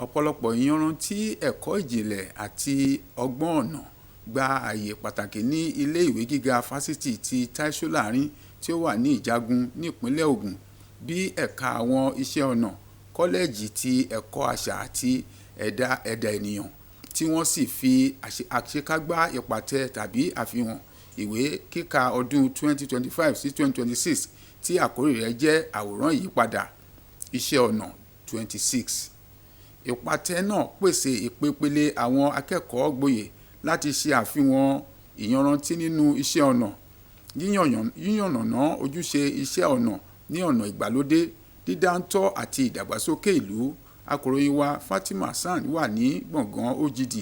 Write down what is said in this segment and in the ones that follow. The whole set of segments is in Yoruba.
Ọ̀pọ̀lọpọ̀ ìyanrantí ẹ̀kọ́ ìjìnlẹ̀ àti ọgbọ́n ọ̀nà gba àyè pàtàkì ní ilé ìwé gíga fásitì ti Taiwo Láàrin tí ó wà ní Ìjàgùn ní ìpínlẹ̀ Ògùn, bí ẹ̀ka àwọn iṣẹ́ ọnà, kọ́lẹ́ẹ̀jì ti ẹ̀kọ́ àṣà àti ẹ̀dá ènìyàn, tí wọ́n sì fi àṣekágbá ìpàtẹ tàbí àfihàn ìwé kíkà ọdún 2025 sí 2026 tí àkórí rẹ̀ jẹ́ Àwòrán Ìyípadà Iṣẹ́ Ọnà 26. Ìpàtẹ náà pèsè ìpele àwọn akẹ́kọ̀ọ́ gboyè láti ṣe àfihàn ìyanrantí nínú iṣẹ́ ọnà, yíyànnàná ojúṣe iṣẹ́ ọnà ní ọ̀nà ìgbàlódé, dídáńtọ́ àti ìdàgbàsókè ìlú. Akọ̀ròyìn wa Fatima Hassan wà ní gbọ̀ngàn OGD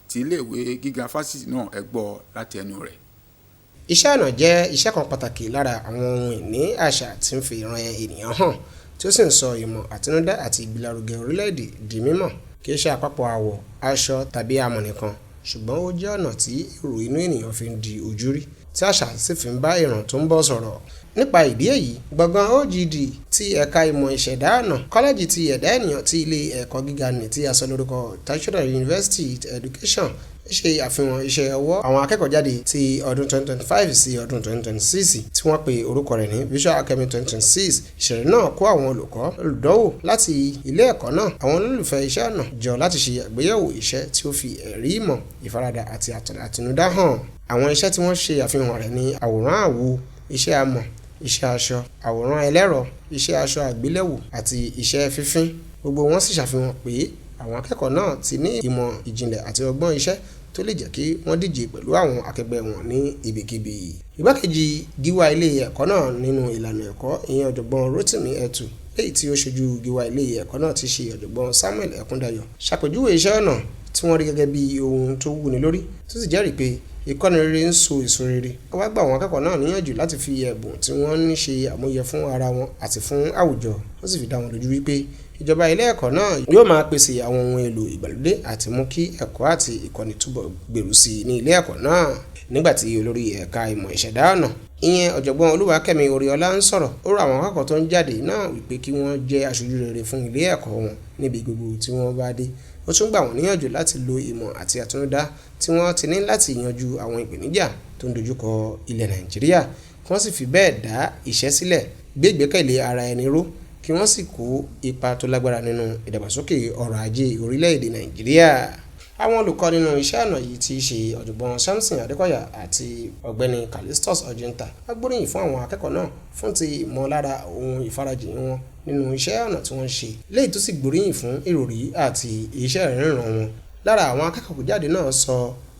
ti iléèwé gíga fásitì náà, ẹ gbọ́ láti ẹnu rẹ̀. Iṣẹ́ ọnà jẹ́ iṣẹ́ kan pàtàkì lára àwọn ohun ìní àṣà tí ń fi ìran ènìyàn hàn, tí ó sì ń sọ ìmọ̀ àtinúdá àti ìgbélárugẹ orílẹ̀-èdè di mímọ̀. Kì í ṣe àpapọ̀ àwọ̀, aṣọ tàbí amọ̀ nìkan, ṣùgbọ́n ó jẹ́ ọ̀nà tí èrò inú ènìyàn fi ń di ojú rí, tí àṣà sì fi ń bá ìran tó ń bọ̀ sọ̀rọ̀. Nípa ìdí èyí, gbọ̀ngàn OGD ti ẹ̀ka ìmọ̀ ìṣẹ̀dá ọnà, kọ́lẹ́jì ti ẹ̀dá ènìyàn ti ilé ẹ̀kọ́ gíga ní tí a sọ lórúkọ Taiwo University Education ṣe àfihàn iṣẹ́ ọwọ́ àwọn akẹ́kọ̀ọ́ jáde ti ọdún 2025 sí ọdún 2026 tí wọ́n pe orúkọ rẹ̀ ní Visual Academy 2026. Ìṣẹ̀lẹ̀ náà kó àwọn olùkọ́, olùdánwò láti ilé ẹ̀kọ́ náà, àwọn olólùfẹ́ iṣẹ́ ọnà jọ láti ṣe àgbéyẹ̀wò iṣẹ́ tí ó fi ẹ̀rí ìmọ̀, ìfaradà àti àtinúdá hàn. Àwọn iṣẹ́ tí wọ́n ṣe àfihàn rẹ̀ ní àwòrán àwo, iṣẹ́ amọ̀, iṣẹ́ aṣọ, àwòrán ẹlẹ́rọ, iṣẹ́ aṣọ àgbéléwò àti iṣẹ́ fífín. Gbogbo wọn sì ṣàfihàn pé àwọn akẹ́kọ̀ọ́ náà ti ní ìmọ̀ ìjìnlẹ̀ àti ọgbọ́n iṣẹ́ tó lè jẹ́ kí wọ́n díje pẹ̀lú àwọn akẹgbẹ́ wọn ní ibikíbi. Igbákejì gíwá ilé ẹ̀kọ́ náà nínú ìlànà ẹ̀kọ́, ìyẹn ọ̀jọ̀gbọ́n Rotimi Etu, léyìí tí ó ṣojú gíwá ilé ẹ̀kọ́ náà ti ṣe ọ̀jọ̀gbọ́n Samuel Ẹkúndayọ̀, ṣàpèjúwe iṣẹ́ ọnà tí wọ́n rí gẹ́gẹ́ bí ohun tó wúni lórí, tó sì jẹ́rìí pé ìkọ́ni rere ń so èso rere. Wọ́n wá gba àwọn akẹ́kọ̀ọ́ náà níyànjú láti fi ẹ̀bùn tí wọ́n ní ṣe àmúyẹ fún ara wọn àti fún àwùjọ. Ó sì fi dá wọn lójú wípé ìjọba ilé ẹ̀kọ́ náà yóò máa pèsè àwọn ohun èlò ìgbàlódé àti mú kí ẹ̀kọ́ àti ìkọ́ni túbọ̀ gbèrú sí i ní ilé ẹ̀kọ́ náà. Nígbà tí olórí ẹ̀ka ìmọ̀ ìṣẹ̀dá ọnà, ìyẹn ọ̀jọ̀gbọ́n Olúwakẹ́mi Oríọlá ń sọ̀rọ̀, ó rọ àwọn akẹ́kọ̀ọ́ tó ń jáde náà wípé kí wọ́n jẹ́ aṣojú rere fún ilé ẹ̀kọ́ wọn níbi gbogbo tí wọ́n bá dé. Ó tún gbà wọ́n níyànjú láti lo ìmọ̀ àti àtinúdá tí wọ́n ti ní láti yanjú àwọn ìpèníjà tó ń dojúkọ ilẹ̀ Nàìjíríà, kí wọ́n sì fi bẹ́ẹ̀ dá iṣẹ́ sílẹ̀, gbé ìgbẹ́kẹ̀lé ara ẹni ró, kí wọ́n sì kó ipa tó lágbára nínú ìdàgbàsókè ọrọ̀ ajé orílẹ̀-èdè Nàìjíríà. Àwọn olùkọ́ nínú iṣẹ́ ọnà yìí ti ṣe ọ̀jọ̀gbọ́n Samson Adékọ̀yà àti ọ̀gbẹ́ni Callistus Ọ̀jìntà gbóríyìn fún àwọn akẹ́kọ̀ọ́ náà fún ti ìmọ̀lára ohun ìfarajìn wọn nínú iṣẹ́ ọnà tí wọ́n ṣe, léyìí tó sì gbóríyìn fún ìròrí àti iṣẹ́ ìríran wọn. Lára àwọn akẹ́kọ̀ọ́ jáde náà sọ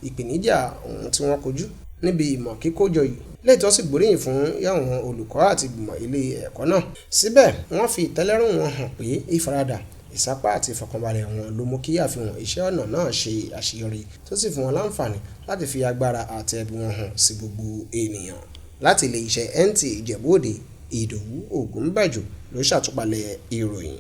ìpèníjà ohun tí wọ́n kojú níbi ìmọ̀ kíkójọ yìí, léyìí tó sì gbóríyìn fún àwọn olùkọ́ àti ìgbìmọ̀ ilé ẹ̀kọ́ náà. Síbẹ̀, wọ́n fi ìtẹ́lẹ́rùn wọn hàn pé ìfaradà, ìsápá àti ìfọkànbalẹ̀ wọn ló mú kí àfihàn iṣẹ́ ọnà náà ṣe àṣeyọrí, tó sì fún wọn láǹfààní láti fi agbára àti ẹ̀bùn wọn hàn sí gbogbo ènìyàn. Láti ilé iṣẹ́ NTA Ìjẹ̀bú Òde, Ìdòwú Ògúnbàjò ló ṣàtúpalẹ̀ ìròyìn.